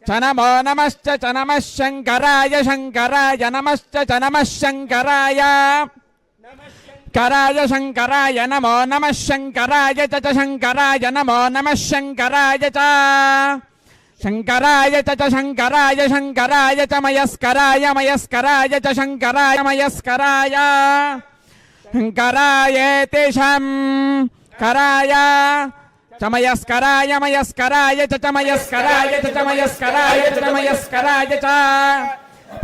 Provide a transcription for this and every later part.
च नमो नमश्च च नमः शङ्कराय शङ्कराय नमश्च च नमः शङ्कराय कराय शङ्कराय नमो नमः शङ्कराय च शङ्कराय नमो नमः शङ्कराय च शङ्कराय च शङ्कराय शङ्कराय च मयस्कराय मयस्कराय च शङ्कराय मयस्कराय शङ्कराय तेषां कराय च मयस्कराय मयस्कराय च मयस्कराय च मयस्कराय च मयस्कराय च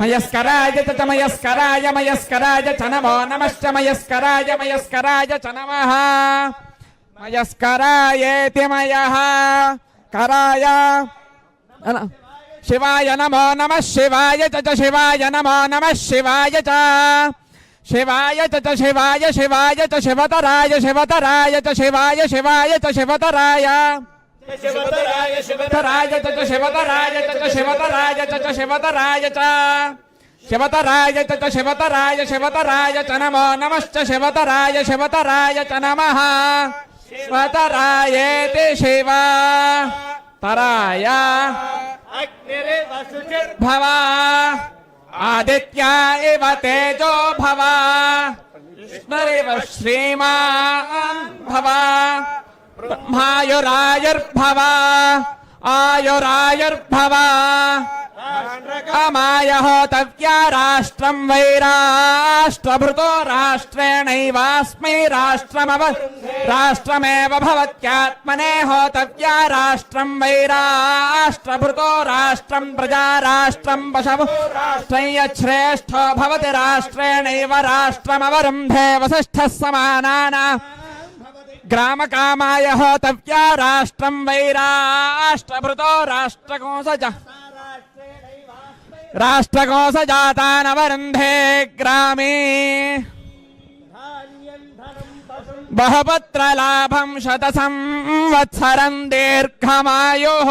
मयस्कराय च मयस्कराय मयस्कराय च नमो नमश्च मयस्कराय मयस्कराय च नमः मयस्करायेति मयः कराय शिवाय नमो नमः शिवाय च शिवाय नमो नमः शिवाय च शिवाय च शिवाय शिवाय च शिवतराय शिवतराय च शिवाय शिवाय च शिवतराय शिवतराय शिवतराय च शिवतराय च शिवतराय च शिवतराय च शिवतराय च शिवतराय शिवतराय च नमो नमश्च शिवतराय शिवतराय च नमः शिवतरायेति शिवा तराय भवा आदित्या इव तेजो भवा विष्णुरिव श्रीमान् भवा ब्रह्मायुरायुर्भवा आयुरायुर्भवा अमाय होतव्या राष्ट्रं वै राष्ट्रभृतो राष्ट्रेणैवास्मै राष्ट्रमेव भवत्यात्मने होतव्या राष्ट्रं वै राष्ट्रभृतो राष्ट्रं प्रजा राष्ट्रं पशवो राष्ट्रं यच्छ्रेष्ठो भवति राष्ट्रेणैव राष्ट्रमवरुन्धे वसिष्ठः समानानां ग्रामकामाय होतव्या राष्ट्रं वै राष्ट्रभृतो राष्ट्रकोशज राष्ट्रकोशजातानवरुन्धे ग्रामे बहुपुत्रलाभं शतसंवत्सरं दीर्घमायुः